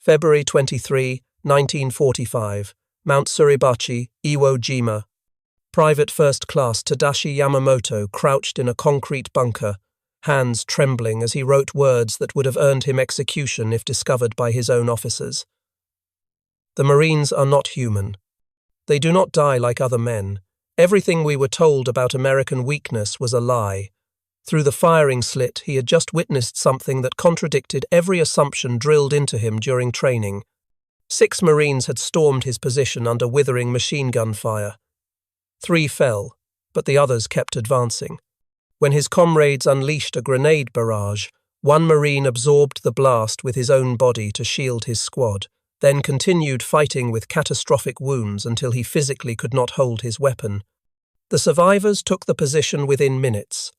February 23, 1945, Mount Suribachi, Iwo Jima. Private First Class Tadashi Yamamoto crouched in a concrete bunker, hands trembling as he wrote words that would have earned him execution if discovered by his own officers. The Marines are not human. They do not die like other men. Everything we were told about American weakness was a lie. Through the firing slit, he had just witnessed something that contradicted every assumption drilled into him during training. 6 Marines had stormed his position under withering machine gun fire. 3 fell, but the others kept advancing. When his comrades unleashed a grenade barrage, 1 Marine absorbed the blast with his own body to shield his squad, then continued fighting with catastrophic wounds until he physically could not hold his weapon. The survivors took the position within minutes.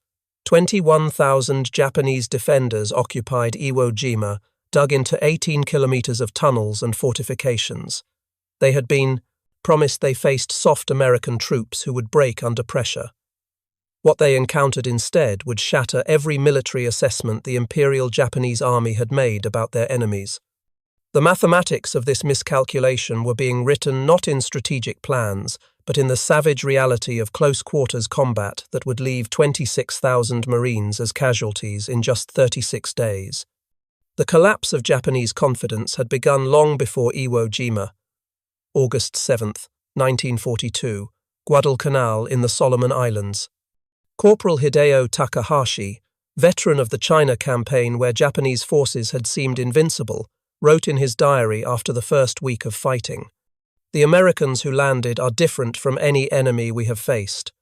21,000 Japanese defenders occupied Iwo Jima, dug into 18 kilometers of tunnels and fortifications. They had been promised they faced soft American troops who would break under pressure. What they encountered instead would shatter every military assessment the Imperial Japanese Army had made about their enemies. The mathematics of this miscalculation were being written not in strategic plans, but in the savage reality of close-quarters combat that would leave 26,000 Marines as casualties in just 36 days. The collapse of Japanese confidence had begun long before Iwo Jima. August 7, 1942, Guadalcanal in the Solomon Islands. Corporal Hideo Takahashi, veteran of the China campaign where Japanese forces had seemed invincible, wrote in his diary after the first week of fighting, "The Americans who landed are different from any enemy we have faced.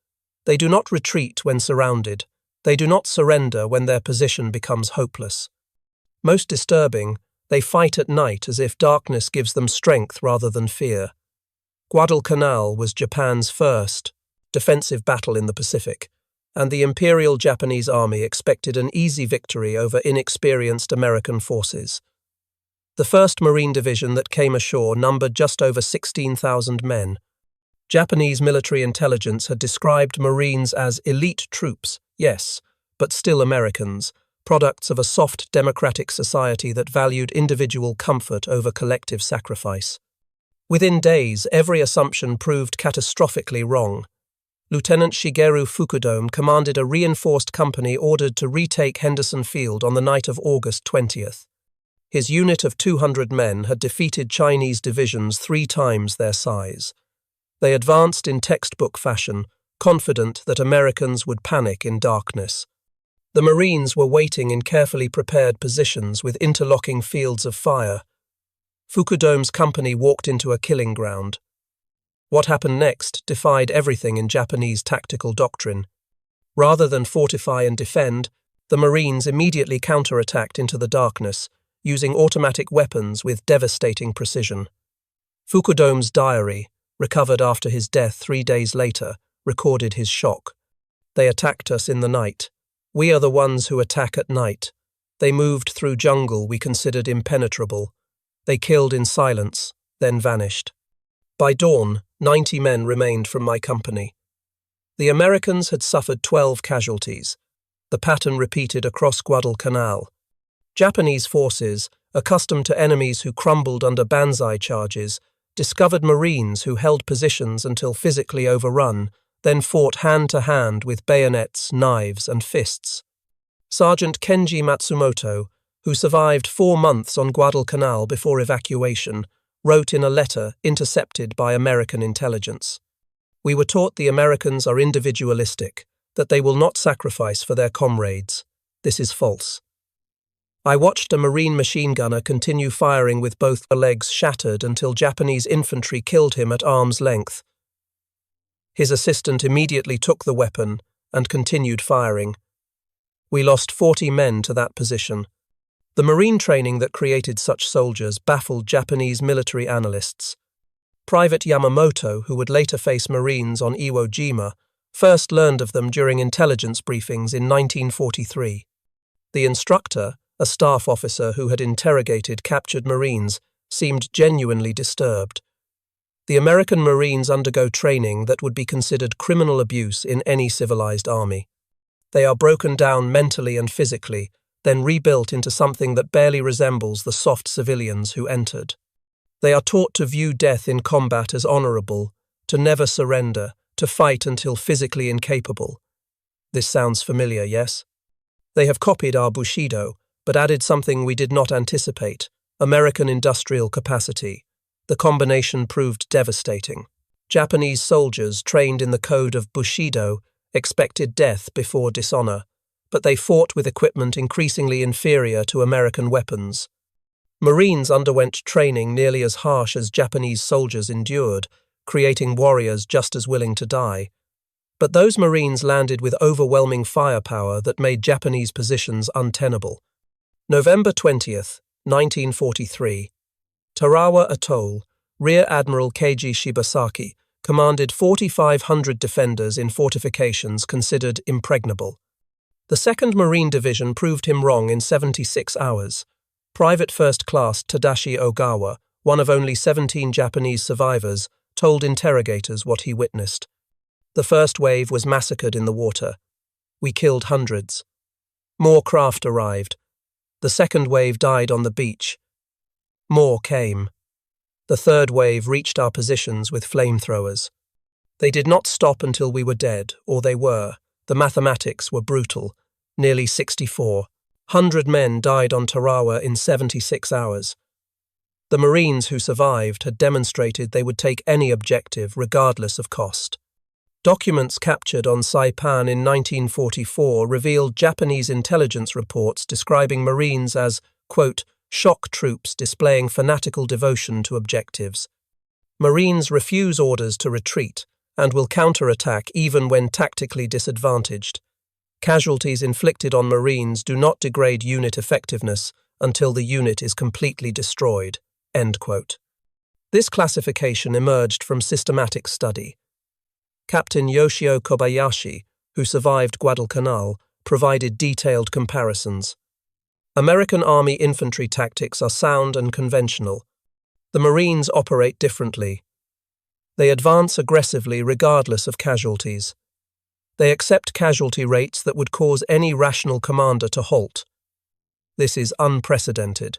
They do not retreat when surrounded. They do not surrender when their position becomes hopeless. Most disturbing, they fight at night as if darkness gives them strength rather than fear." Guadalcanal was Japan's first defensive battle in the Pacific, and the Imperial Japanese Army expected an easy victory over inexperienced American forces. The 1st Marine Division that came ashore numbered just over 16,000 men. Japanese military intelligence had described Marines as elite troops, yes, but still Americans, products of a soft democratic society that valued individual comfort over collective sacrifice. Within days, every assumption proved catastrophically wrong. Lieutenant Shigeru Fukudome commanded a reinforced company ordered to retake Henderson Field on the night of August 20th. His unit of 200 men had defeated Chinese divisions 3 times their size. They advanced in textbook fashion, confident that Americans would panic in darkness. The Marines were waiting in carefully prepared positions with interlocking fields of fire. Fukudome's company walked into a killing ground. What happened next defied everything in Japanese tactical doctrine. Rather than fortify and defend, the Marines immediately counterattacked into the darkness, using automatic weapons with devastating precision. Fukudome's diary, recovered after his death 3 days later, recorded his shock. "They attacked us in the night. We are the ones who attack at night. They moved through jungle we considered impenetrable. They killed in silence, then vanished. By dawn, 90 men remained from my company." The Americans had suffered 12 casualties. The pattern repeated across Guadalcanal. Japanese forces, accustomed to enemies who crumbled under banzai charges, discovered Marines who held positions until physically overrun, then fought hand-to-hand with bayonets, knives, and fists. Sergeant Kenji Matsumoto, who survived 4 months on Guadalcanal before evacuation, wrote in a letter intercepted by American intelligence, "We were taught the Americans are individualistic, that they will not sacrifice for their comrades. This is false. I watched a Marine machine gunner continue firing with both legs shattered until Japanese infantry killed him at arm's length. His assistant immediately took the weapon and continued firing. We lost 40 men to that position. The Marine training that created such soldiers baffled Japanese military analysts. Private Yamamoto, who would later face Marines on Iwo Jima, first learned of them during intelligence briefings in 1943. The instructor, a staff officer who had interrogated captured Marines, seemed genuinely disturbed. The American Marines undergo training that would be considered criminal abuse in any civilized army. They are broken down mentally and physically, then rebuilt into something that barely resembles the soft civilians who entered. They are taught to view death in combat as honorable, to never surrender, to fight until physically incapable. This sounds familiar, yes? They have copied our Bushido, but added something we did not anticipate: American industrial capacity. The combination proved devastating. Japanese soldiers trained in the code of Bushido expected death before dishonor, but they fought with equipment increasingly inferior to American weapons. Marines underwent training nearly as harsh as Japanese soldiers endured, creating warriors just as willing to die. But those Marines landed with overwhelming firepower that made Japanese positions untenable. November 20th, 1943. Tarawa Atoll, Rear Admiral Keiji Shibasaki commanded 4,500 defenders in fortifications considered impregnable. The 2nd Marine Division proved him wrong in 76 hours. Private First Class Tadashi Ogawa, one of only 17 Japanese survivors, told interrogators what he witnessed. The first wave was massacred in the water. We killed hundreds. More craft arrived. The second wave died on the beach. More came. The third wave reached our positions with flamethrowers. They did not stop until we were dead, or they were. The mathematics were brutal. Nearly 6,400 men died on Tarawa in 76 hours. The Marines who survived had demonstrated they would take any objective regardless of cost. Documents captured on Saipan in 1944 revealed Japanese intelligence reports describing Marines as, quote, shock troops displaying fanatical devotion to objectives. Marines refuse orders to retreat and will counterattack even when tactically disadvantaged. Casualties inflicted on Marines do not degrade unit effectiveness until the unit is completely destroyed. End quote. This classification emerged from systematic study. Captain Yoshio Kobayashi, who survived Guadalcanal, provided detailed comparisons. American Army infantry tactics are sound and conventional. The Marines operate differently. They advance aggressively regardless of casualties. They accept casualty rates that would cause any rational commander to halt. This is unprecedented.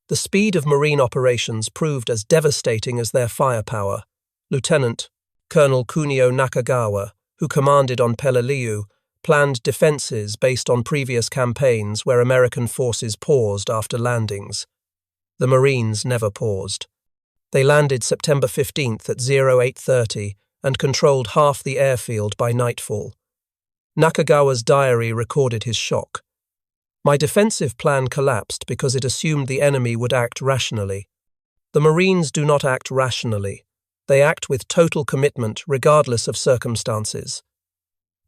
The speed of Marine operations proved as devastating as their firepower. Lieutenant Colonel Kunio Nakagawa, who commanded on Peleliu, planned defenses based on previous campaigns where American forces paused after landings. The Marines never paused. They landed September 15th at 08:30 and controlled half the airfield by nightfall. Nakagawa's diary recorded his shock. My defensive plan collapsed because it assumed the enemy would act rationally. The Marines do not act rationally. They act with total commitment regardless of circumstances.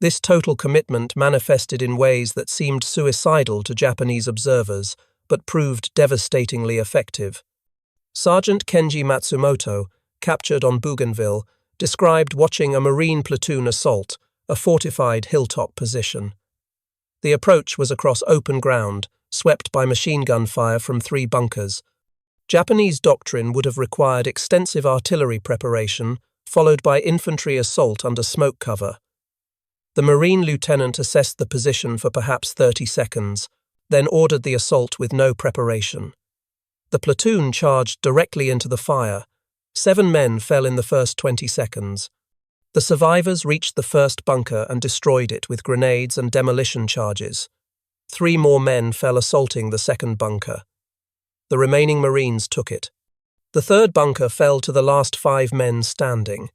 This total commitment manifested in ways that seemed suicidal to Japanese observers, but proved devastatingly effective. Sergeant Kenji Matsumoto, captured on Bougainville, described watching a Marine platoon assault a fortified hilltop position. The approach was across open ground, swept by machine gun fire from 3 bunkers. Japanese doctrine would have required extensive artillery preparation, followed by infantry assault under smoke cover. The Marine lieutenant assessed the position for perhaps 30 seconds, then ordered the assault with no preparation. The platoon charged directly into the fire. 7 men fell in the first 20 seconds. The survivors reached the first bunker and destroyed it with grenades and demolition charges. 3 more men fell assaulting the second bunker. The remaining Marines took it. The third bunker fell to the last 5 men standing.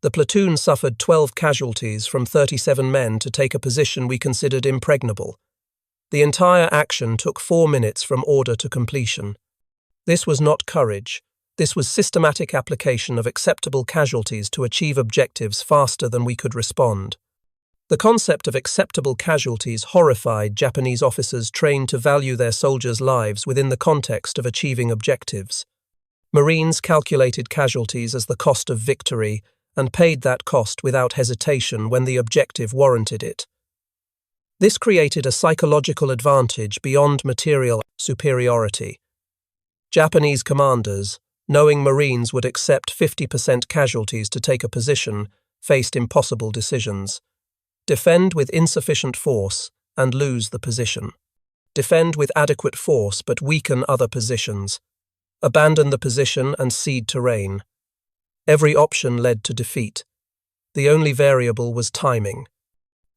The platoon suffered 12 casualties from 37 men to take a position we considered impregnable. The entire action took 4 minutes from order to completion. This was not courage. This was systematic application of acceptable casualties to achieve objectives faster than we could respond. The concept of acceptable casualties horrified Japanese officers trained to value their soldiers' lives within the context of achieving objectives. Marines calculated casualties as the cost of victory and paid that cost without hesitation when the objective warranted it. This created a psychological advantage beyond material superiority. Japanese commanders, knowing Marines would accept 50% casualties to take a position, faced impossible decisions: defend with insufficient force and lose the position. defend with adequate force but weaken other positions, abandon the position and cede terrain. Every option led to defeat. The only variable was timing.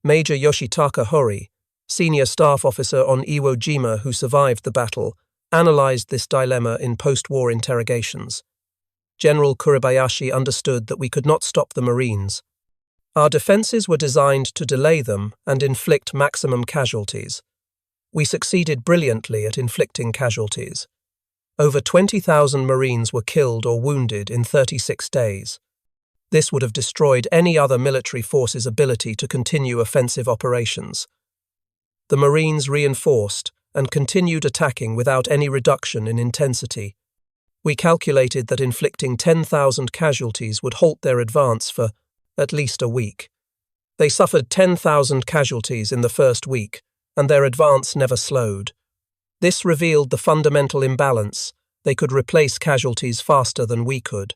Major Yoshitaka Hori, senior staff officer on Iwo Jima who survived the battle, analyzed this dilemma in post-war interrogations. General Kuribayashi understood that we could not stop the Marines. Our defenses were designed to delay them and inflict maximum casualties. We succeeded brilliantly at inflicting casualties. Over 20,000 Marines were killed or wounded in 36 days. This would have destroyed any other military force's ability to continue offensive operations. The Marines reinforced and continued attacking without any reduction in intensity. We calculated that inflicting 10,000 casualties would halt their advance for at least a week. They suffered 10,000 casualties in the first week, and their advance never slowed. This revealed the fundamental imbalance. They could replace casualties faster than we could.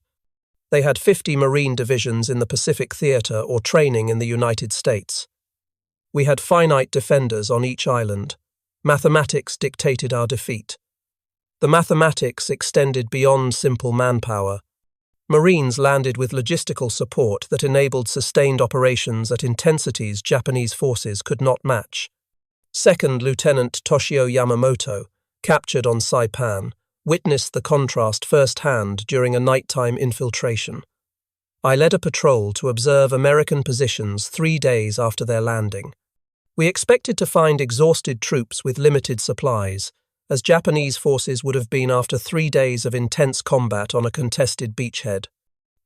They had 50 Marine divisions in the Pacific Theater or training in the United States. We had finite defenders on each island. Mathematics dictated our defeat. The mathematics extended beyond simple manpower. Marines landed with logistical support that enabled sustained operations at intensities Japanese forces could not match. Second Lieutenant Toshio Yamamoto, captured on Saipan, witnessed the contrast firsthand during a nighttime infiltration. I led a patrol to observe American positions 3 days after their landing. We expected to find exhausted troops with limited supplies, as Japanese forces would have been after 3 days of intense combat on a contested beachhead.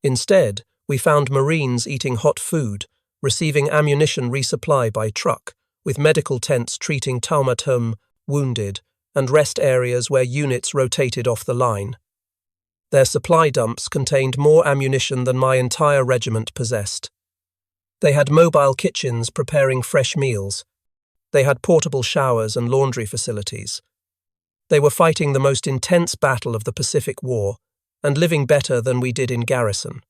Instead, we found Marines eating hot food, receiving ammunition resupply by truck, with medical tents treating taumaturm, wounded, and rest areas where units rotated off the line. Their supply dumps contained more ammunition than my entire regiment possessed. They had mobile kitchens preparing fresh meals. They had portable showers and laundry facilities. They were fighting the most intense battle of the Pacific War and living better than we did in garrison.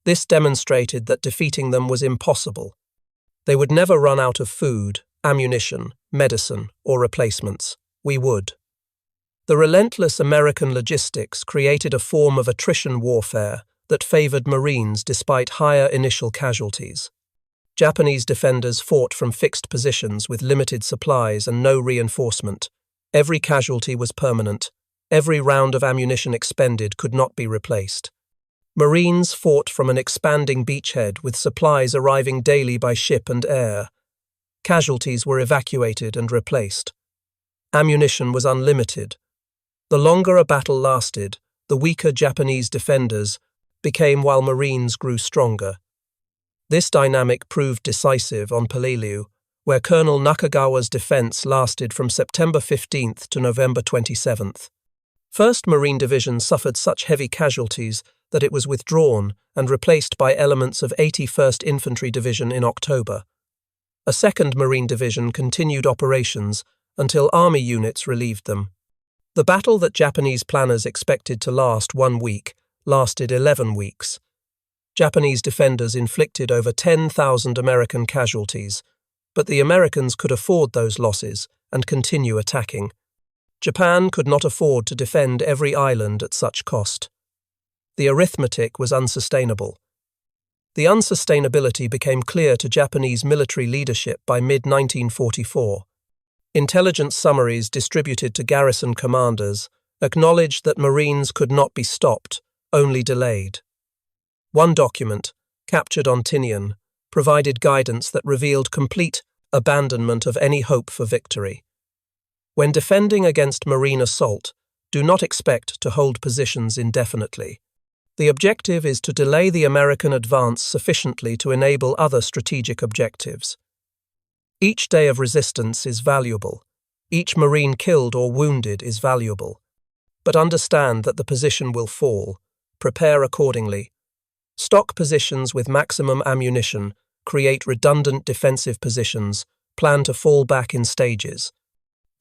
This demonstrated that defeating them was impossible. They would never run out of food, ammunition, medicine, or replacements. We would. The relentless American logistics created a form of attrition warfare that favored Marines despite higher initial casualties. Japanese defenders fought from fixed positions with limited supplies and no reinforcement. Every casualty was permanent. Every round of ammunition expended could not be replaced. Marines fought from an expanding beachhead with supplies arriving daily by ship and air. Casualties were evacuated and replaced. Ammunition was unlimited. The longer a battle lasted, the weaker Japanese defenders became while Marines grew stronger. This dynamic proved decisive on Peleliu, where Colonel Nakagawa's defense lasted from September 15th to November 27th. 1st Marine Division suffered such heavy casualties that it was withdrawn and replaced by elements of 81st Infantry Division in October. A 2nd Marine Division continued operations until Army units relieved them. The battle that Japanese planners expected to last 1 week lasted 11 weeks. Japanese defenders inflicted over 10,000 American casualties, but the Americans could afford those losses and continue attacking. Japan could not afford to defend every island at such cost. The arithmetic was unsustainable. The unsustainability became clear to Japanese military leadership by mid-1944. Intelligence summaries distributed to garrison commanders acknowledged that Marines could not be stopped, only delayed. One document, captured on Tinian, provided guidance that revealed complete abandonment of any hope for victory. When defending against Marine assault, do not expect to hold positions indefinitely. The objective is to delay the American advance sufficiently to enable other strategic objectives. Each day of resistance is valuable. Each Marine killed or wounded is valuable. But understand that the position will fall. Prepare accordingly. Stock positions with maximum ammunition, create redundant defensive positions, plan to fall back in stages.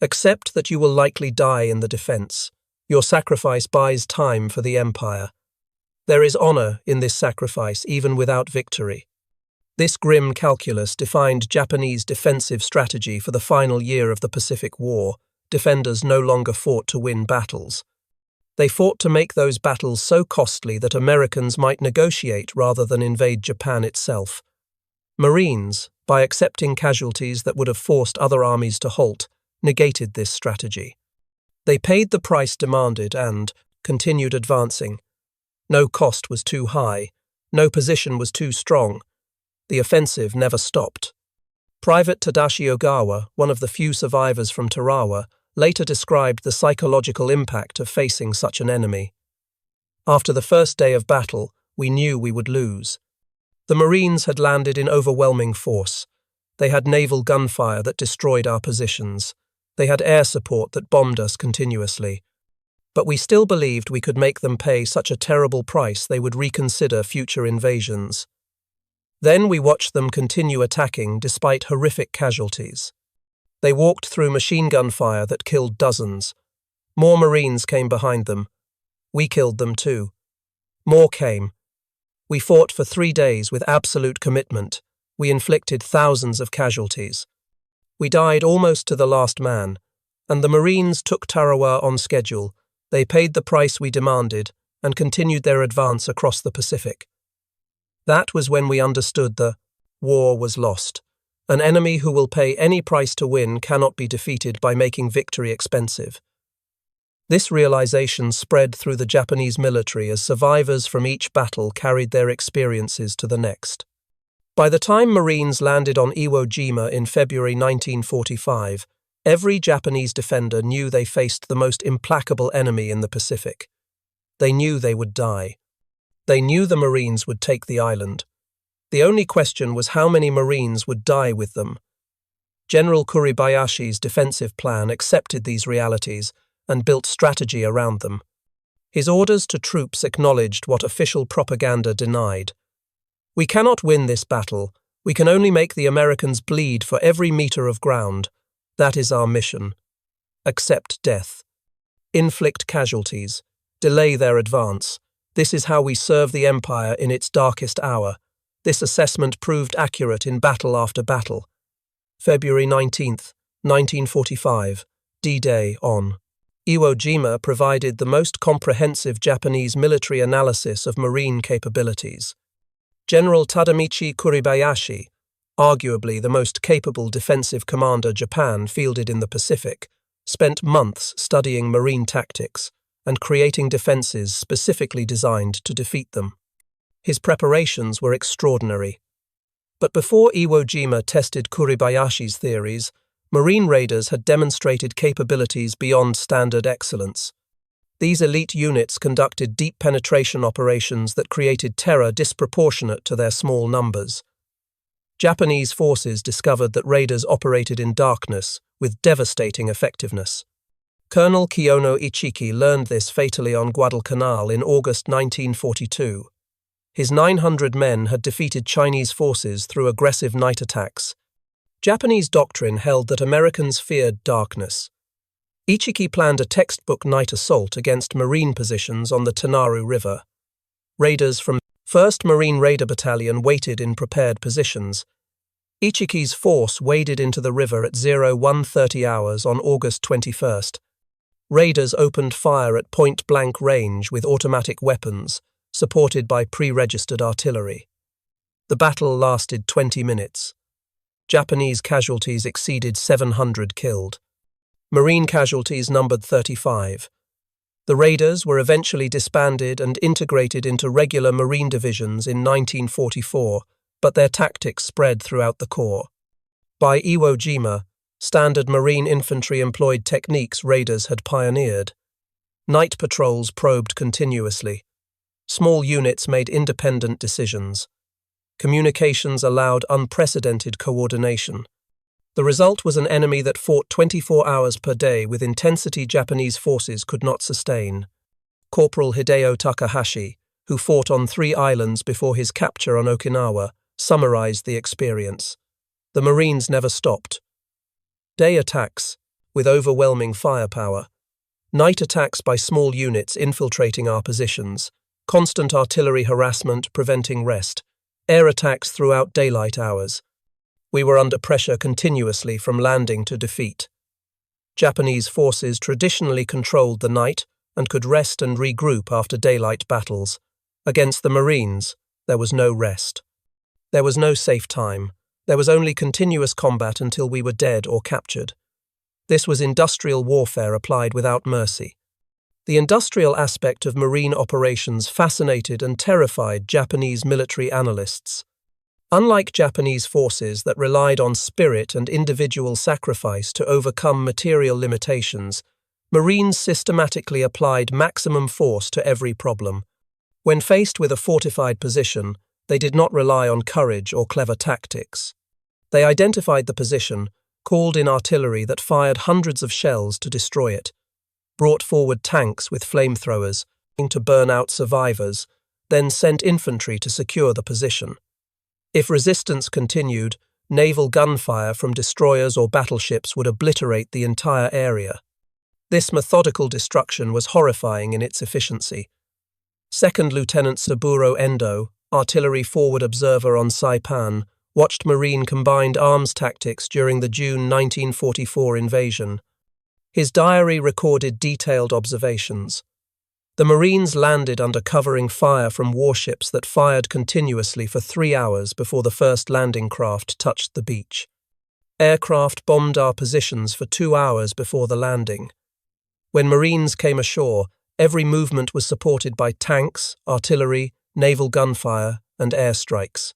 Accept that you will likely die in the defense. Your sacrifice buys time for the Empire. There is honor in this sacrifice even without victory. This grim calculus defined Japanese defensive strategy for the final year of the Pacific War, defenders no longer fought to win battles. They fought to make those battles so costly that Americans might negotiate rather than invade Japan itself. Marines, by accepting casualties that would have forced other armies to halt, negated this strategy. They paid the price demanded and continued advancing. No cost was too high, no position was too strong. The offensive never stopped. Private Tadashi Ogawa, one of the few survivors from Tarawa, later described the psychological impact of facing such an enemy. After the first day of battle, we knew we would lose. The Marines had landed in overwhelming force. They had naval gunfire that destroyed our positions. They had air support that bombed us continuously. But we still believed we could make them pay such a terrible price they would reconsider future invasions. Then we watched them continue attacking despite horrific casualties. They walked through machine gun fire that killed dozens. More Marines came behind them. We killed them too. More came. We fought for 3 days with absolute commitment. We inflicted thousands of casualties. We died almost to the last man, and the Marines took Tarawa on schedule. They paid the price we demanded and continued their advance across the Pacific. That was when we understood the war was lost. An enemy who will pay any price to win cannot be defeated by making victory expensive. This realization spread through the Japanese military as survivors from each battle carried their experiences to the next. By the time Marines landed on Iwo Jima in February 1945, every Japanese defender knew they faced the most implacable enemy in the Pacific. They knew they would die. They knew the Marines would take the island. The only question was how many Marines would die with them. General Kuribayashi's defensive plan accepted these realities and built strategy around them. His orders to troops acknowledged what official propaganda denied. We cannot win this battle. We can only make the Americans bleed for every meter of ground. That is our mission. Accept death. Inflict casualties. Delay their advance. This is how we serve the Empire in its darkest hour. This assessment proved accurate in battle after battle. February 19th, 1945, D-Day on. Iwo Jima provided the most comprehensive Japanese military analysis of marine capabilities. General Tadamichi Kuribayashi, arguably the most capable defensive commander Japan fielded in the Pacific, spent months studying marine tactics and creating defenses specifically designed to defeat them. His preparations were extraordinary. But before Iwo Jima tested Kuribayashi's theories, Marine raiders had demonstrated capabilities beyond standard excellence. These elite units conducted deep penetration operations that created terror disproportionate to their small numbers. Japanese forces discovered that raiders operated in darkness with devastating effectiveness. Colonel Kiyono Ichiki learned this fatally on Guadalcanal in August 1942. His 900 men had defeated Chinese forces through aggressive night attacks. Japanese doctrine held that Americans feared darkness. Ichiki planned a textbook night assault against marine positions on the Tanaru River. Raiders from 1st Marine Raider Battalion waited in prepared positions. Ichiki's force waded into the river at 01:30 hours on August 21st. Raiders opened fire at point-blank range with automatic weapons, supported by pre-registered artillery. The battle lasted 20 minutes. Japanese casualties exceeded 700 killed. Marine casualties numbered 35. The raiders were eventually disbanded and integrated into regular Marine divisions in 1944, but their tactics spread throughout the Corps. By Iwo Jima, standard Marine infantry employed techniques raiders had pioneered. Night patrols probed continuously. Small units made independent decisions. Communications allowed unprecedented coordination. The result was an enemy that fought 24 hours per day with intensity Japanese forces could not sustain. Corporal Hideo Takahashi, who fought on 3 islands before his capture on Okinawa, summarized the experience. The Marines never stopped. Day attacks, with overwhelming firepower. Night attacks by small units infiltrating our positions. Constant artillery harassment preventing rest. Air attacks throughout daylight hours. We were under pressure continuously from landing to defeat. Japanese forces traditionally controlled the night and could rest and regroup after daylight battles. Against the Marines, there was no rest. There was no safe time. There was only continuous combat until we were dead or captured. This was industrial warfare applied without mercy. The industrial aspect of Marine operations fascinated and terrified Japanese military analysts. Unlike Japanese forces that relied on spirit and individual sacrifice to overcome material limitations, Marines systematically applied maximum force to every problem. When faced with a fortified position, they did not rely on courage or clever tactics. They identified the position, called in artillery that fired hundreds of shells to destroy it, brought forward tanks with flamethrowers to burn out survivors, then sent infantry to secure the position. If resistance continued, naval gunfire from destroyers or battleships would obliterate the entire area. This methodical destruction was horrifying in its efficiency. Second Lieutenant Saburo Endo, artillery forward observer on Saipan, watched Marine combined arms tactics during the June 1944 invasion. His diary recorded detailed observations. The Marines landed under covering fire from warships that fired continuously for 3 hours before the first landing craft touched the beach. Aircraft bombed our positions for 2 hours before the landing. When Marines came ashore, every movement was supported by tanks, artillery, naval gunfire, and airstrikes.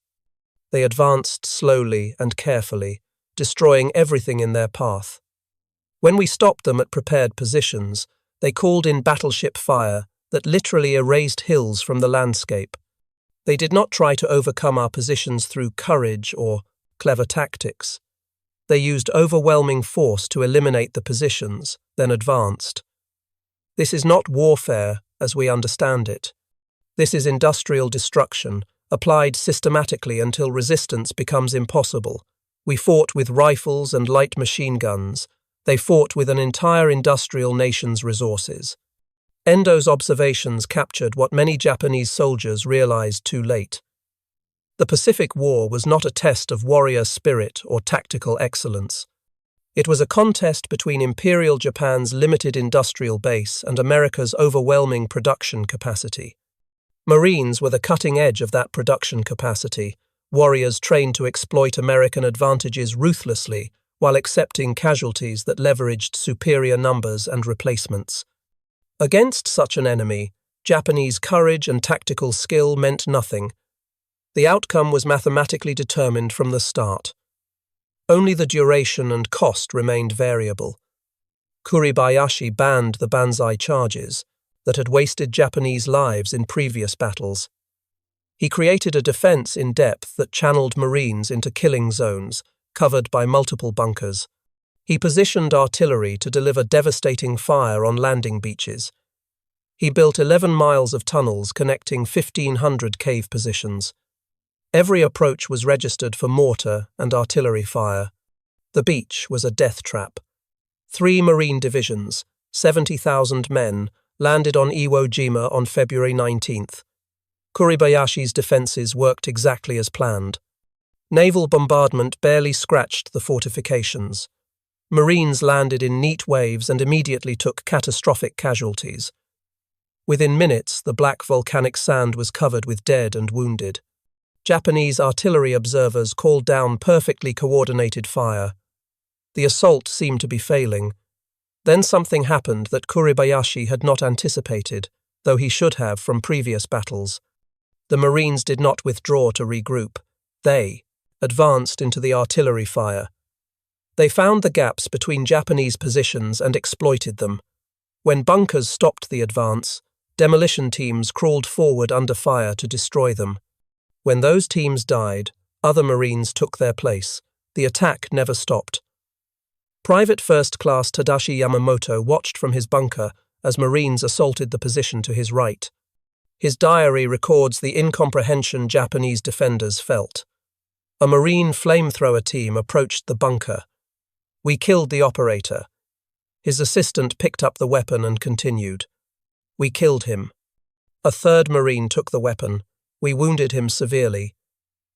They advanced slowly and carefully, destroying everything in their path. When we stopped them at prepared positions, they called in battleship fire that literally erased hills from the landscape. They did not try to overcome our positions through courage or clever tactics. They used overwhelming force to eliminate the positions, then advanced. This is not warfare as we understand it. This is industrial destruction, applied systematically until resistance becomes impossible. We fought with rifles and light machine guns. They fought with an entire industrial nation's resources. Endo's observations captured what many Japanese soldiers realized too late. The Pacific War was not a test of warrior spirit or tactical excellence. It was a contest between Imperial Japan's limited industrial base and America's overwhelming production capacity. Marines were the cutting edge of that production capacity, warriors trained to exploit American advantages ruthlessly while accepting casualties that leveraged superior numbers and replacements. Against such an enemy, Japanese courage and tactical skill meant nothing. The outcome was mathematically determined from the start. Only the duration and cost remained variable. Kuribayashi banned the banzai charges that had wasted Japanese lives in previous battles. He created a defense in depth that channeled Marines into killing zones, covered by multiple bunkers. He positioned artillery to deliver devastating fire on landing beaches. He built 11 miles of tunnels connecting 1,500 cave positions. Every approach was registered for mortar and artillery fire. The beach was a death trap. 3 Marine divisions, 70,000 men, landed on Iwo Jima on February 19th. Kuribayashi's defences worked exactly as planned. Naval bombardment barely scratched the fortifications. Marines landed in neat waves and immediately took catastrophic casualties. Within minutes, the black volcanic sand was covered with dead and wounded. Japanese artillery observers called down perfectly coordinated fire. The assault seemed to be failing. Then something happened that Kuribayashi had not anticipated, though he should have from previous battles. The Marines did not withdraw to regroup. They advanced into the artillery fire. They found the gaps between Japanese positions and exploited them. When bunkers stopped the advance, demolition teams crawled forward under fire to destroy them. When those teams died, other Marines took their place. The attack never stopped. Private First Class Tadashi Yamamoto watched from his bunker as Marines assaulted the position to his right. His diary records the incomprehension Japanese defenders felt. A Marine flamethrower team approached the bunker. We killed the operator. His assistant picked up the weapon and continued. We killed him. A third Marine took the weapon. We wounded him severely.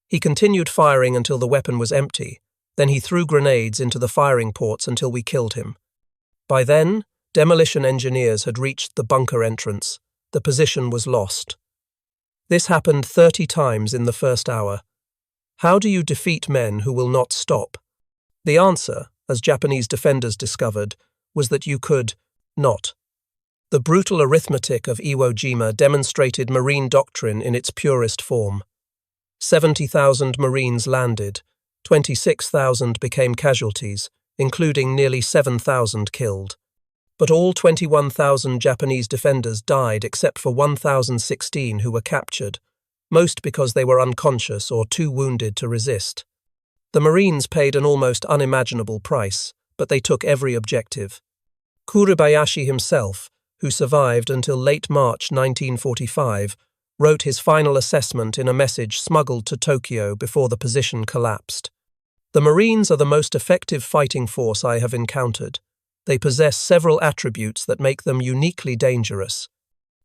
He continued firing until the weapon was empty. Then he threw grenades into the firing ports until we killed him. By then, demolition engineers had reached the bunker entrance. The position was lost. This happened 30 times in the first hour. How do you defeat men who will not stop? The answer, as Japanese defenders discovered, was that you could not. The brutal arithmetic of Iwo Jima demonstrated Marine doctrine in its purest form. 70,000 Marines landed, 26,000 became casualties, including nearly 7,000 killed. But all 21,000 Japanese defenders died except for 1,016 who were captured, most because they were unconscious or too wounded to resist. The Marines paid an almost unimaginable price, but they took every objective. Kuribayashi himself, who survived until late March 1945, wrote his final assessment in a message smuggled to Tokyo before the position collapsed. The Marines are the most effective fighting force I have encountered. They possess several attributes that make them uniquely dangerous.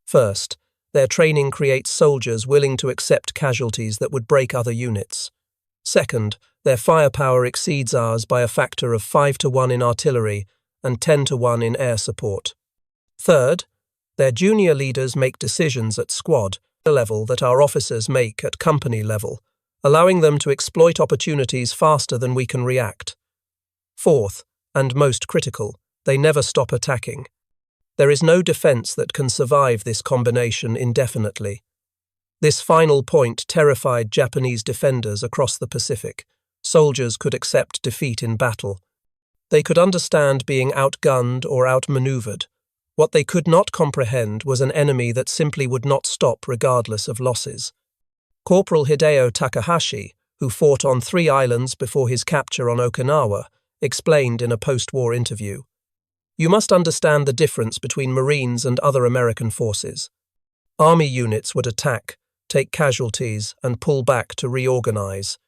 First, their training creates soldiers willing to accept casualties that would break other units. Second, their firepower exceeds ours by a factor of 5-to-1 in artillery and 10-to-1 in air support. Third, their junior leaders make decisions at squad level that our officers make at company level, allowing them to exploit opportunities faster than we can react. Fourth, and most critical, they never stop attacking. There is no defense that can survive this combination indefinitely. This final point terrified Japanese defenders across the Pacific. Soldiers could accept defeat in battle. They could understand being outgunned or outmaneuvered. What they could not comprehend was an enemy that simply would not stop regardless of losses. Corporal Hideo Takahashi, who fought on 3 islands before his capture on Okinawa, explained in a post-war interview, "You must understand the difference between Marines and other American forces. Army units would attack, take casualties, and pull back to reorganize.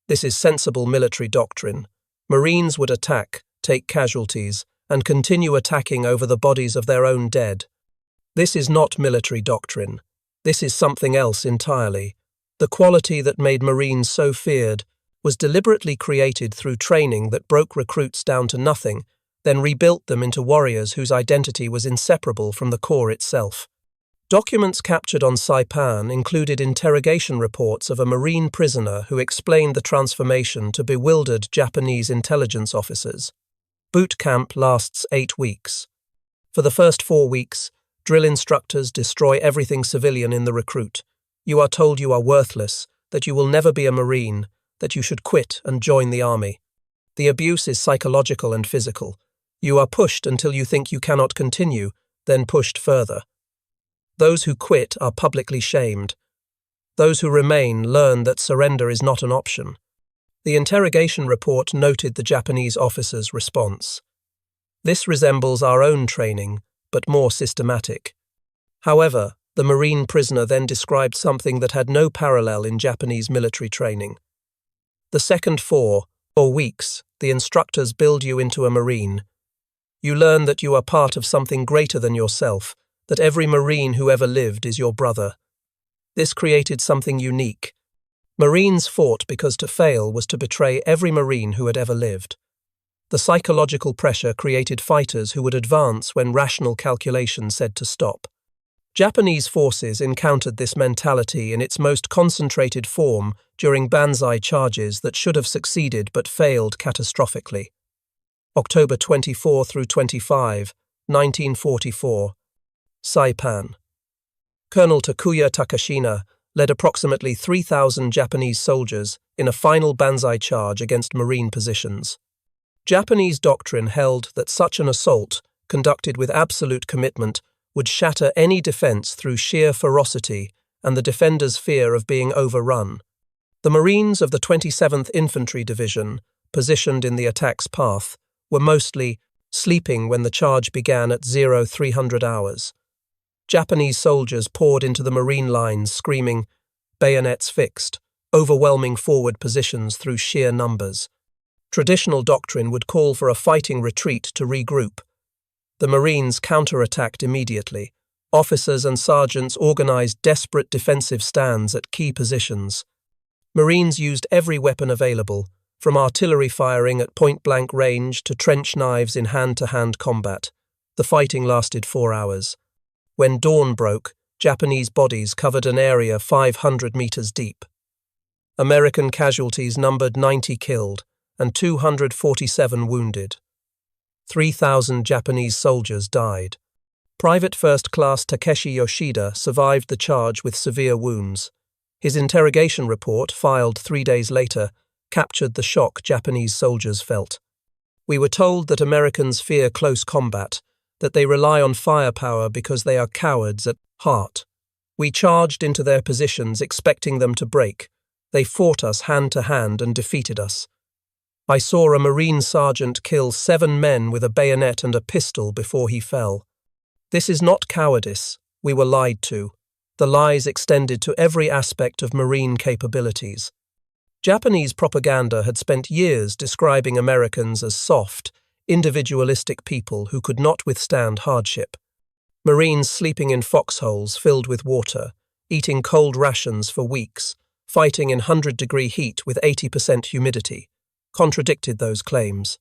This is sensible military doctrine. Marines would attack, take casualties, and continue attacking over the bodies of their own dead. This is not military doctrine. This is something else entirely. The quality that made Marines so feared was deliberately created through training that broke recruits down to nothing, then rebuilt them into warriors whose identity was inseparable from the Corps itself." Documents captured on Saipan included interrogation reports of a Marine prisoner who explained the transformation to bewildered Japanese intelligence officers. Boot camp lasts 8 weeks. For the first 4 weeks, drill instructors destroy everything civilian in the recruit. You are told you are worthless, that you will never be a Marine, that you should quit and join the army. The abuse is psychological and physical. You are pushed until you think you cannot continue, then pushed further. Those who quit are publicly shamed. Those who remain learn that surrender is not an option. The interrogation report noted the Japanese officer's response. This resembles our own training, but more systematic. However, the Marine prisoner then described something that had no parallel in Japanese military training. The second 4 weeks, the instructors build you into a Marine. You learn that you are part of something greater than yourself, that every Marine who ever lived is your brother. This created something unique. Marines fought because to fail was to betray every Marine who had ever lived. The psychological pressure created fighters who would advance when rational calculation said to stop. Japanese forces encountered this mentality in its most concentrated form during Banzai charges that should have succeeded but failed catastrophically. October 24 through 25, 1944. Saipan. Colonel Takuya Takashina led approximately 3,000 Japanese soldiers in a final Banzai charge against Marine positions. Japanese doctrine held that such an assault, conducted with absolute commitment, would shatter any defense through sheer ferocity and the defenders' fear of being overrun. The Marines of the 27th Infantry Division, positioned in the attack's path, were mostly sleeping when the charge began at 0300 hours. Japanese soldiers poured into the Marine lines screaming, "Bayonets fixed," overwhelming forward positions through sheer numbers. Traditional doctrine would call for a fighting retreat to regroup. The Marines counterattacked immediately. Officers and sergeants organized desperate defensive stands at key positions. Marines used every weapon available, from artillery firing at point-blank range to trench knives in hand-to-hand combat. The fighting lasted 4 hours. When dawn broke, Japanese bodies covered an area 500 meters deep. American casualties numbered 90 killed and 247 wounded. 3,000 Japanese soldiers died. Private First Class Takeshi Yoshida survived the charge with severe wounds. His interrogation report, filed 3 days later, captured the shock Japanese soldiers felt. We were told that Americans fear close combat, that they rely on firepower because they are cowards at heart. We charged into their positions expecting them to break. They fought us hand to hand and defeated us. I saw a Marine sergeant kill 7 men with a bayonet and a pistol before he fell. This is not cowardice. We were lied to. The lies extended to every aspect of Marine capabilities. Japanese propaganda had spent years describing Americans as soft, individualistic people who could not withstand hardship. Marines sleeping in foxholes filled with water, eating cold rations for weeks, fighting in 100-degree heat with 80% humidity, contradicted those claims.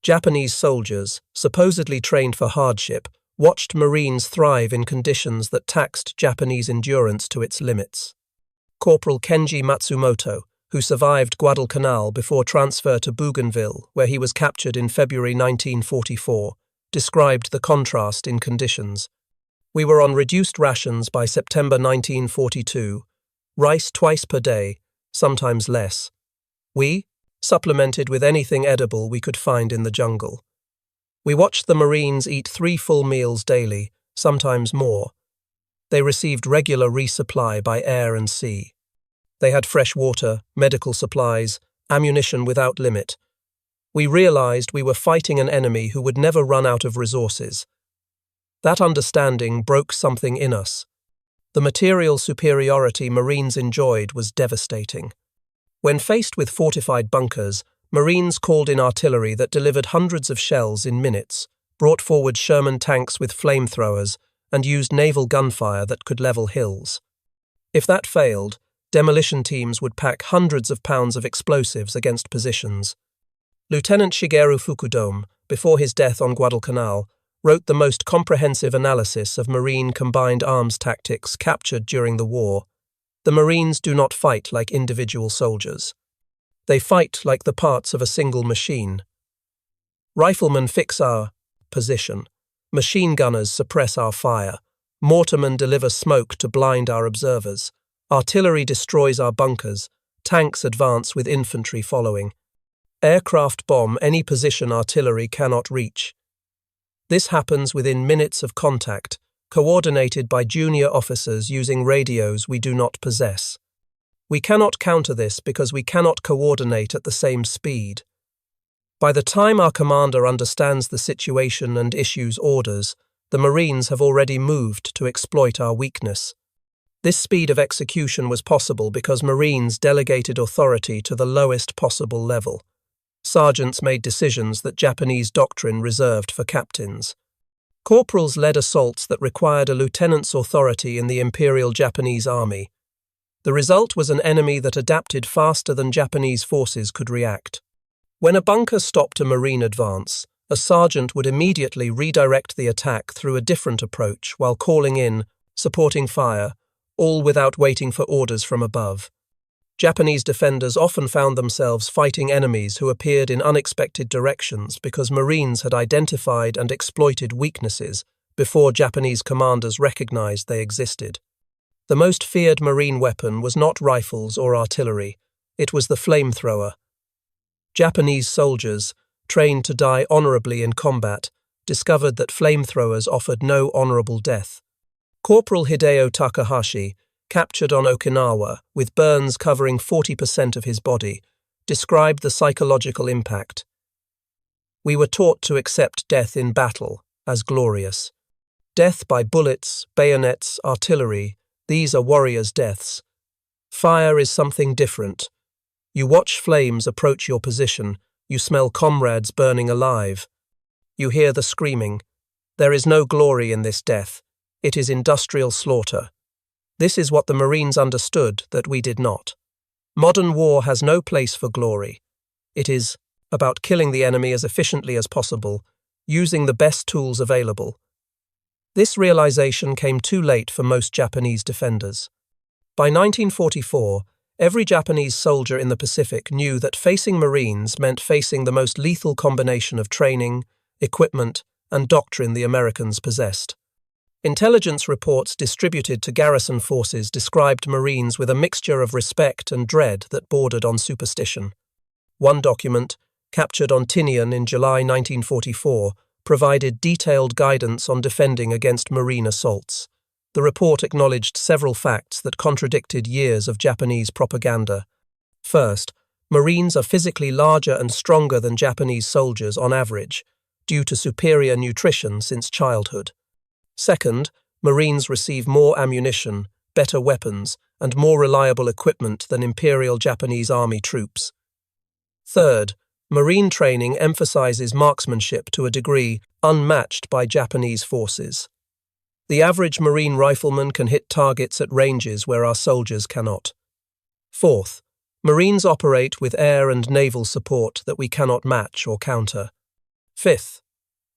Japanese soldiers, supposedly trained for hardship, watched Marines thrive in conditions that taxed Japanese endurance to its limits. Corporal Kenji Matsumoto, who survived Guadalcanal before transfer to Bougainville, where he was captured in February 1944, described the contrast in conditions. We were on reduced rations by September 1942, rice twice per day, sometimes less. We supplemented with anything edible we could find in the jungle. We watched the Marines eat 3 full meals daily, sometimes more. They received regular resupply by air and sea. They had fresh water, medical supplies, ammunition without limit. We realized we were fighting an enemy who would never run out of resources. That understanding broke something in us. The material superiority Marines enjoyed was devastating. When faced with fortified bunkers, Marines called in artillery that delivered hundreds of shells in minutes, brought forward Sherman tanks with flamethrowers, and used naval gunfire that could level hills. If that failed, demolition teams would pack hundreds of pounds of explosives against positions. Lieutenant Shigeru Fukudome, before his death on Guadalcanal, wrote the most comprehensive analysis of Marine combined arms tactics captured during the war. The Marines do not fight like individual soldiers. They fight like the parts of a single machine. Riflemen fix our position. Machine gunners suppress our fire. Mortarmen deliver smoke to blind our observers. Artillery destroys our bunkers. Tanks advance with infantry following. Aircraft bomb any position artillery cannot reach. This happens within minutes of contact, coordinated by junior officers using radios we do not possess. We cannot counter this because we cannot coordinate at the same speed. By the time our commander understands the situation and issues orders, the Marines have already moved to exploit our weakness. This speed of execution was possible because Marines delegated authority to the lowest possible level. Sergeants made decisions that Japanese doctrine reserved for captains. Corporals led assaults that required a lieutenant's authority in the Imperial Japanese Army. The result was an enemy that adapted faster than Japanese forces could react. When a bunker stopped a Marine advance, a sergeant would immediately redirect the attack through a different approach while calling in, supporting fire, all without waiting for orders from above. Japanese defenders often found themselves fighting enemies who appeared in unexpected directions because Marines had identified and exploited weaknesses before Japanese commanders recognized they existed. The most feared Marine weapon was not rifles or artillery, it was the flamethrower. Japanese soldiers, trained to die honorably in combat, discovered that flamethrowers offered no honorable death. Corporal Hideo Takahashi, captured on Okinawa, with burns covering 40% of his body, described the psychological impact. We were taught to accept death in battle as glorious. Death by bullets, bayonets, artillery, these are warriors' deaths. Fire is something different. You watch flames approach your position, you smell comrades burning alive. You hear the screaming. There is no glory in this death. It is industrial slaughter. This is what the Marines understood that we did not. Modern war has no place for glory. It is about killing the enemy as efficiently as possible, using the best tools available. This realization came too late for most Japanese defenders. By 1944, every Japanese soldier in the Pacific knew that facing Marines meant facing the most lethal combination of training, equipment, and doctrine the Americans possessed. Intelligence reports distributed to garrison forces described Marines with a mixture of respect and dread that bordered on superstition. One document, captured on Tinian in July 1944, provided detailed guidance on defending against Marine assaults. The report acknowledged several facts that contradicted years of Japanese propaganda. First, Marines are physically larger and stronger than Japanese soldiers on average, due to superior nutrition since childhood. Second, Marines receive more ammunition, better weapons, and more reliable equipment than Imperial Japanese Army troops. Third, Marine training emphasizes marksmanship to a degree unmatched by Japanese forces. The average Marine rifleman can hit targets at ranges where our soldiers cannot. Fourth, Marines operate with air and naval support that we cannot match or counter. Fifth,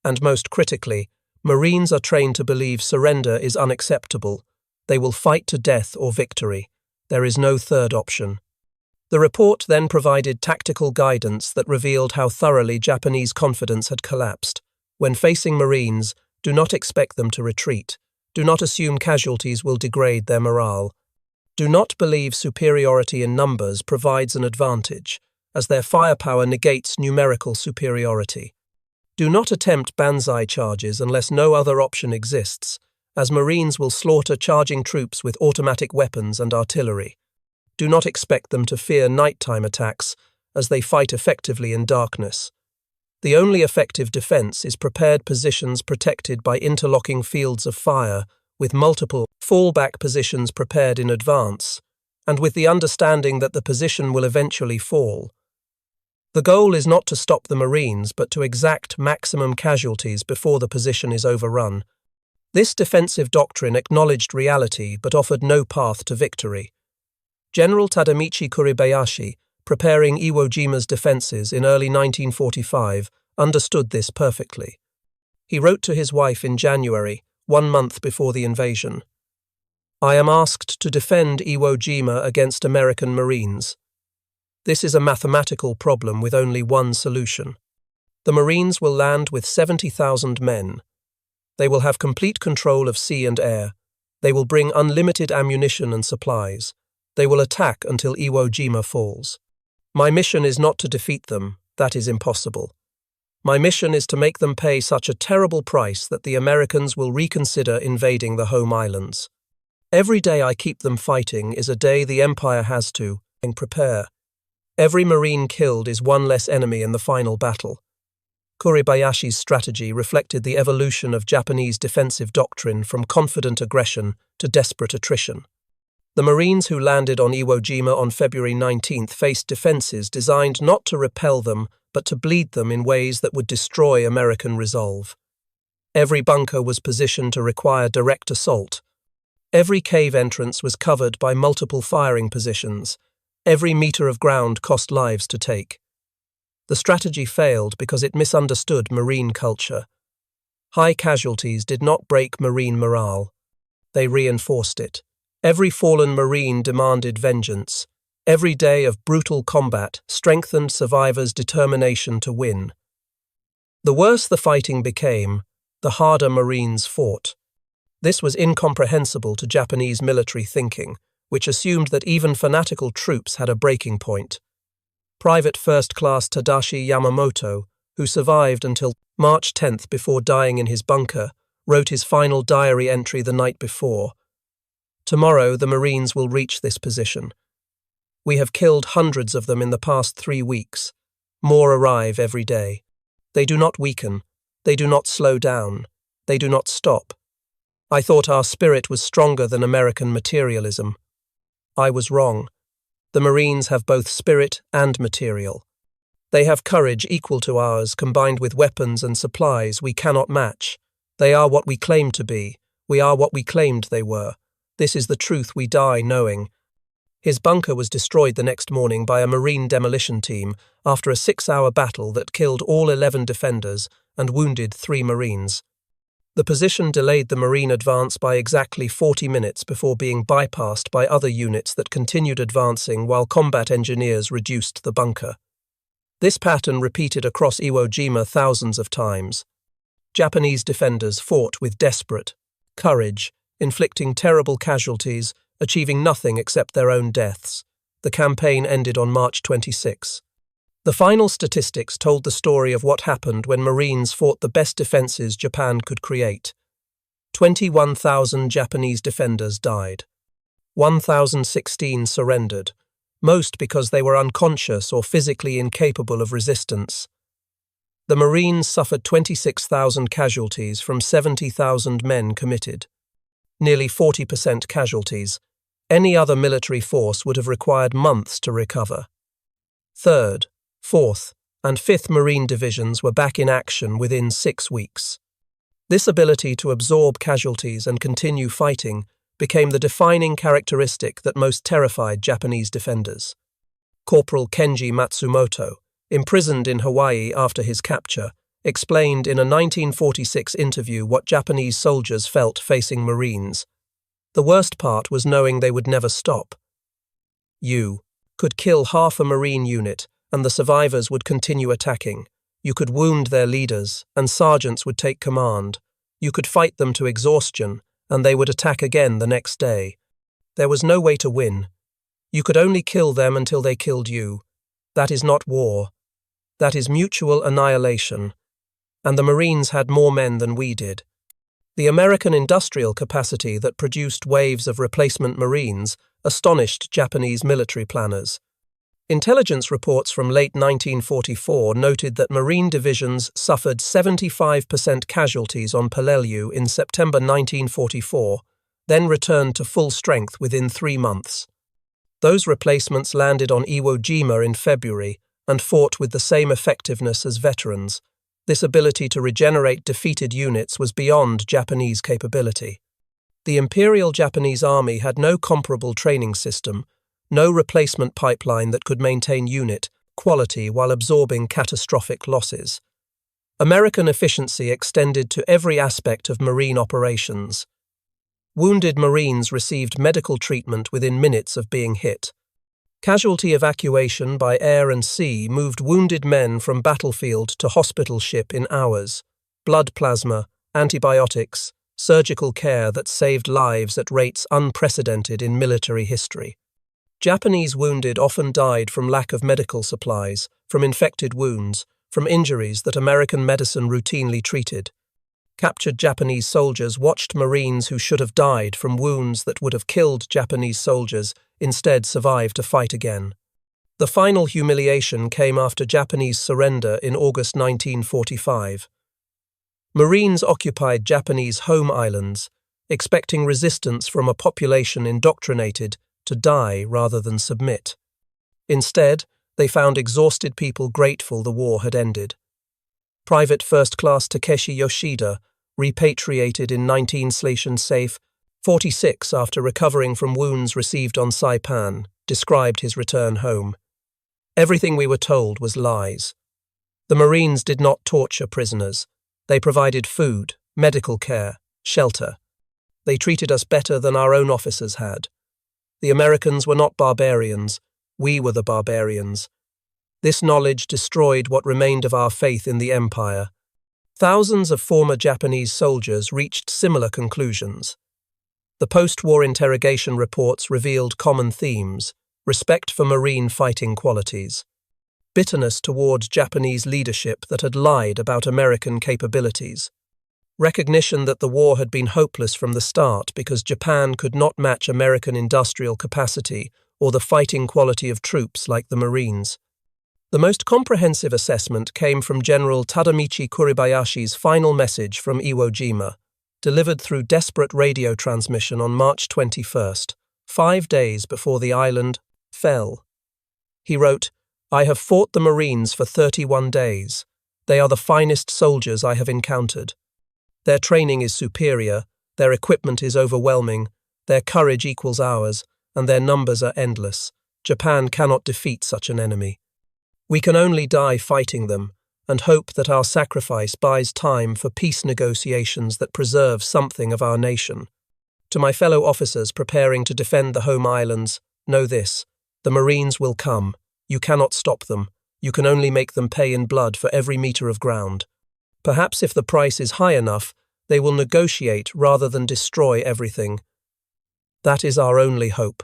and most critically, Marines are trained to believe surrender is unacceptable. They will fight to death or victory. There is no third option. The report then provided tactical guidance that revealed how thoroughly Japanese confidence had collapsed. When facing Marines, do not expect them to retreat. Do not assume casualties will degrade their morale. Do not believe superiority in numbers provides an advantage, as their firepower negates numerical superiority. Do not attempt banzai charges unless no other option exists, as Marines will slaughter charging troops with automatic weapons and artillery. Do not expect them to fear nighttime attacks, as they fight effectively in darkness. The only effective defense is prepared positions protected by interlocking fields of fire, with multiple fallback positions prepared in advance, and with the understanding that the position will eventually fall. The goal is not to stop the Marines, but to exact maximum casualties before the position is overrun. This defensive doctrine acknowledged reality but offered no path to victory. General Tadamichi Kuribayashi, preparing Iwo Jima's defenses in early 1945, understood this perfectly. He wrote to his wife in January, 1 month before the invasion. "I am asked to defend Iwo Jima against American Marines. This is a mathematical problem with only one solution. The Marines will land with 70,000 men. They will have complete control of sea and air. They will bring unlimited ammunition and supplies. They will attack until Iwo Jima falls. My mission is not to defeat them, that is impossible. My mission is to make them pay such a terrible price that the Americans will reconsider invading the home islands. Every day I keep them fighting is a day the Empire has to prepare. Every Marine killed is one less enemy in the final battle." Kuribayashi's strategy reflected the evolution of Japanese defensive doctrine from confident aggression to desperate attrition. The Marines who landed on Iwo Jima on February 19th faced defenses designed not to repel them, but to bleed them in ways that would destroy American resolve. Every bunker was positioned to require direct assault. Every cave entrance was covered by multiple firing positions. Every meter of ground cost lives to take. The strategy failed because it misunderstood Marine culture. High casualties did not break Marine morale. They reinforced it. Every fallen Marine demanded vengeance. Every day of brutal combat strengthened survivors' determination to win. The worse the fighting became, the harder Marines fought. This was incomprehensible to Japanese military thinking, which assumed that even fanatical troops had a breaking point. Private First Class Tadashi Yamamoto, who survived until March 10th before dying in his bunker, wrote his final diary entry the night before. "Tomorrow the Marines will reach this position. We have killed hundreds of them in the past 3 weeks. More arrive every day. They do not weaken. They do not slow down. They do not stop. I thought our spirit was stronger than American materialism. I was wrong. The Marines have both spirit and material. They have courage equal to ours, combined with weapons and supplies we cannot match. They are what we claim to be. We are what we claimed they were. This is the truth we die knowing." His bunker was destroyed the next morning by a Marine demolition team after a 6-hour battle that killed all 11 defenders and wounded 3 Marines. The position delayed the Marine advance by exactly 40 minutes before being bypassed by other units that continued advancing while combat engineers reduced the bunker. This pattern repeated across Iwo Jima thousands of times. Japanese defenders fought with desperate courage, inflicting terrible casualties, achieving nothing except their own deaths. The campaign ended on March 26. The final statistics told the story of what happened when Marines fought the best defenses Japan could create. 21,000 Japanese defenders died. 1,016 surrendered, most because they were unconscious or physically incapable of resistance. The Marines suffered 26,000 casualties from 70,000 men committed. Nearly 40% casualties. Any other military force would have required months to recover. 3rd, 4th, and 5th Marine Divisions were back in action within 6 weeks. This ability to absorb casualties and continue fighting became the defining characteristic that most terrified Japanese defenders. Corporal Kenji Matsumoto, imprisoned in Hawaii after his capture, explained in a 1946 interview what Japanese soldiers felt facing Marines. The worst part was knowing they would never stop. You could kill half a Marine unit, and the survivors would continue attacking. You could wound their leaders, and sergeants would take command. You could fight them to exhaustion, and they would attack again the next day. There was no way to win. You could only kill them until they killed you. That is not war. That is mutual annihilation. And the Marines had more men than we did. The American industrial capacity that produced waves of replacement Marines astonished Japanese military planners. Intelligence reports from late 1944 noted that Marine divisions suffered 75% casualties on Peleliu in September 1944, then returned to full strength within 3 months. Those replacements landed on Iwo Jima in February and fought with the same effectiveness as veterans. This ability to regenerate defeated units was beyond Japanese capability. The Imperial Japanese Army had no comparable training system, no replacement pipeline that could maintain unit quality while absorbing catastrophic losses. American efficiency extended to every aspect of Marine operations. Wounded Marines received medical treatment within minutes of being hit. Casualty evacuation by air and sea moved wounded men from battlefield to hospital ship in hours. Blood plasma, antibiotics, surgical care that saved lives at rates unprecedented in military history. Japanese wounded often died from lack of medical supplies, from infected wounds, from injuries that American medicine routinely treated. Captured Japanese soldiers watched Marines who should have died from wounds that would have killed Japanese soldiers instead survive to fight again. The final humiliation came after Japanese surrender in August 1945. Marines occupied Japanese home islands, expecting resistance from a population indoctrinated to die rather than submit. Instead, they found exhausted people grateful the war had ended. Private First Class Takeshi Yoshida, repatriated in 1946 after recovering from wounds received on Saipan, described his return home. Everything we were told was lies. The Marines did not torture prisoners. They provided food, medical care, shelter. They treated us better than our own officers had. The Americans were not barbarians. We were the barbarians. This knowledge destroyed what remained of our faith in the empire. Thousands of former Japanese soldiers reached similar conclusions. The post-war interrogation reports revealed common themes: respect for Marine fighting qualities, bitterness toward Japanese leadership that had lied about American capabilities, recognition that the war had been hopeless from the start because Japan could not match American industrial capacity or the fighting quality of troops like the Marines. The most comprehensive assessment came from General Tadamichi Kuribayashi's final message from Iwo Jima, delivered through desperate radio transmission on March 21st, 5 days before the island fell. He wrote, "I have fought the Marines for 31 days. They are the finest soldiers I have encountered. Their training is superior, their equipment is overwhelming, their courage equals ours, and their numbers are endless. Japan cannot defeat such an enemy. We can only die fighting them, and hope that our sacrifice buys time for peace negotiations that preserve something of our nation. To my fellow officers preparing to defend the home islands, know this: the Marines will come. You cannot stop them. You can only make them pay in blood for every meter of ground. Perhaps if the price is high enough, they will negotiate rather than destroy everything. That is our only hope.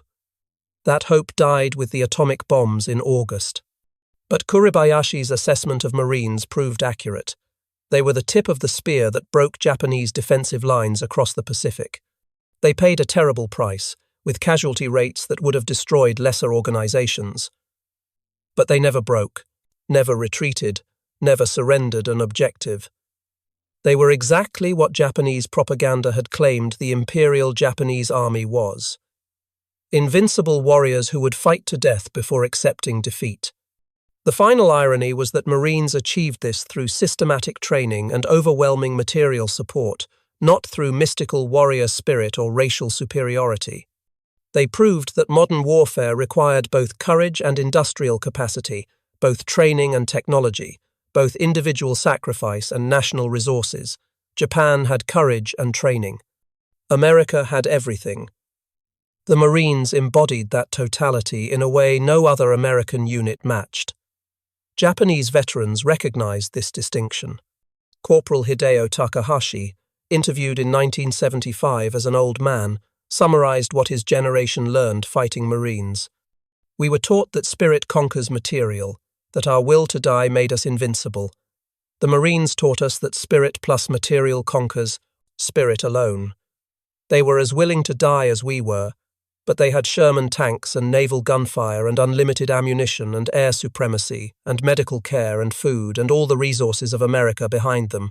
That hope died with the atomic bombs in August. But Kuribayashi's assessment of Marines proved accurate. They were the tip of the spear that broke Japanese defensive lines across the Pacific. They paid a terrible price, with casualty rates that would have destroyed lesser organizations. But they never broke, never retreated, never surrendered an objective. They were exactly what Japanese propaganda had claimed the Imperial Japanese Army was: invincible warriors who would fight to death before accepting defeat. The final irony was that Marines achieved this through systematic training and overwhelming material support, not through mystical warrior spirit or racial superiority. They proved that modern warfare required both courage and industrial capacity, both training and technology, both individual sacrifice and national resources. Japan had courage and training. America had everything. The Marines embodied that totality in a way no other American unit matched. Japanese veterans recognized this distinction. Corporal Hideo Takahashi, interviewed in 1975 as an old man, summarized what his generation learned fighting Marines. We were taught that spirit conquers material, that our will to die made us invincible. The Marines taught us that spirit plus material conquers spirit alone. They were as willing to die as we were, but they had Sherman tanks and naval gunfire and unlimited ammunition and air supremacy and medical care and food and all the resources of America behind them.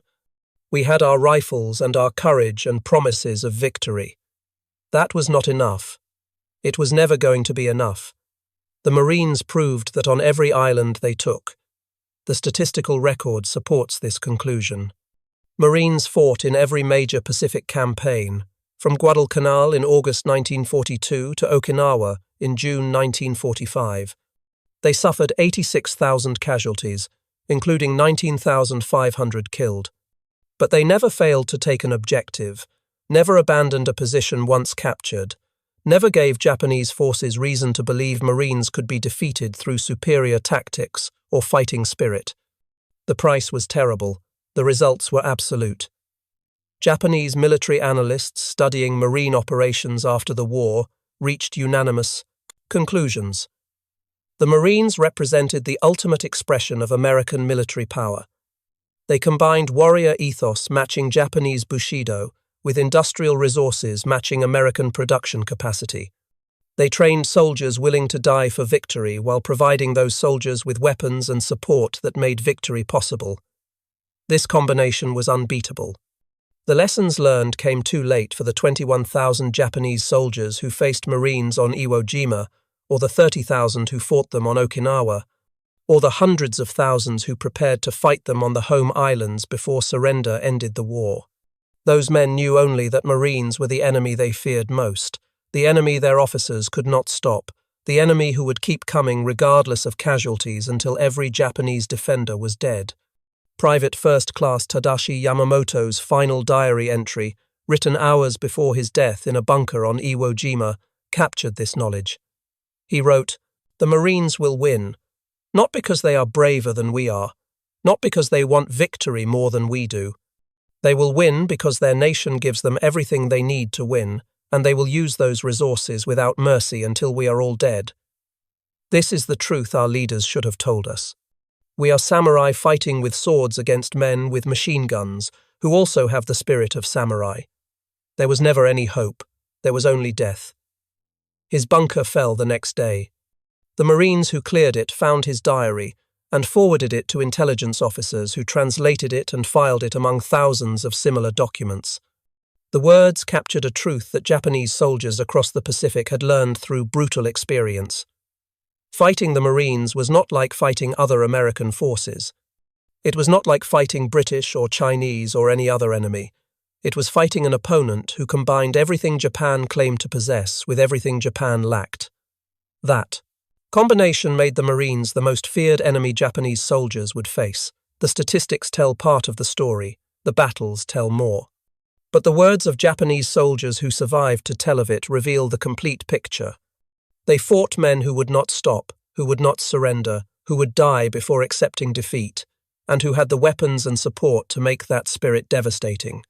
We had our rifles and our courage and promises of victory. That was not enough. It was never going to be enough. The Marines proved that on every island they took. The statistical record supports this conclusion. Marines fought in every major Pacific campaign, from Guadalcanal in August 1942 to Okinawa in June 1945. They suffered 86,000 casualties, including 19,500 killed. But they never failed to take an objective, never abandoned a position once captured, never gave Japanese forces reason to believe Marines could be defeated through superior tactics or fighting spirit. The price was terrible. The results were absolute. Japanese military analysts studying Marine operations after the war reached unanimous conclusions. The Marines represented the ultimate expression of American military power. They combined warrior ethos matching Japanese Bushido with industrial resources matching American production capacity. They trained soldiers willing to die for victory while providing those soldiers with weapons and support that made victory possible. This combination was unbeatable. The lessons learned came too late for the 21,000 Japanese soldiers who faced Marines on Iwo Jima, or the 30,000 who fought them on Okinawa, or the hundreds of thousands who prepared to fight them on the home islands before surrender ended the war. Those men knew only that Marines were the enemy they feared most, the enemy their officers could not stop, the enemy who would keep coming regardless of casualties until every Japanese defender was dead. Private First Class Tadashi Yamamoto's final diary entry, written hours before his death in a bunker on Iwo Jima, captured this knowledge. He wrote, "The Marines will win, not because they are braver than we are, not because they want victory more than we do. They will win because their nation gives them everything they need to win, and they will use those resources without mercy until we are all dead. This is the truth our leaders should have told us. We are samurai fighting with swords against men with machine guns, who also have the spirit of samurai. There was never any hope. There was only death." His bunker fell the next day. The Marines who cleared it found his diary and forwarded it to intelligence officers who translated it and filed it among thousands of similar documents. The words captured a truth that Japanese soldiers across the Pacific had learned through brutal experience. Fighting the Marines was not like fighting other American forces. It was not like fighting British or Chinese or any other enemy. It was fighting an opponent who combined everything Japan claimed to possess with everything Japan lacked. That combination made the Marines the most feared enemy Japanese soldiers would face. The statistics tell part of the story, the battles tell more. But the words of Japanese soldiers who survived to tell of it reveal the complete picture. They fought men who would not stop, who would not surrender, who would die before accepting defeat, and who had the weapons and support to make that spirit devastating.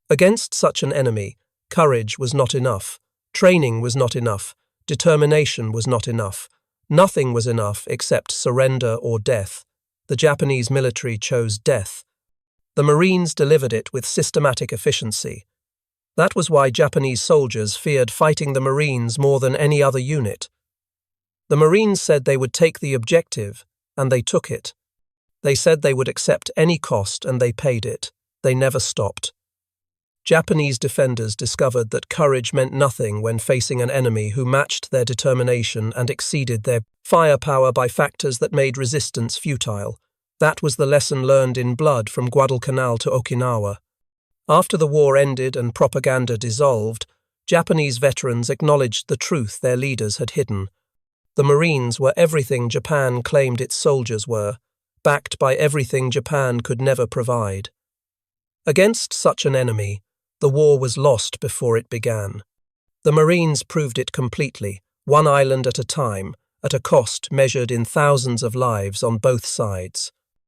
Against such an enemy, courage was not enough, training was not enough, determination was not enough. Nothing was enough except surrender or death. The Japanese military chose death. The Marines delivered it with systematic efficiency. That was why Japanese soldiers feared fighting the Marines more than any other unit. The Marines said they would take the objective, and they took it. They said they would accept any cost, and they paid it. They never stopped. Japanese defenders discovered that courage meant nothing when facing an enemy who matched their determination and exceeded their firepower by factors that made resistance futile. That was the lesson learned in blood from Guadalcanal to Okinawa. After the war ended and propaganda dissolved, Japanese veterans acknowledged the truth their leaders had hidden. The Marines were everything Japan claimed its soldiers were, backed by everything Japan could never provide. Against such an enemy, the war was lost before it began. The Marines proved it completely, one island at a time, at a cost measured in thousands of lives on both sides.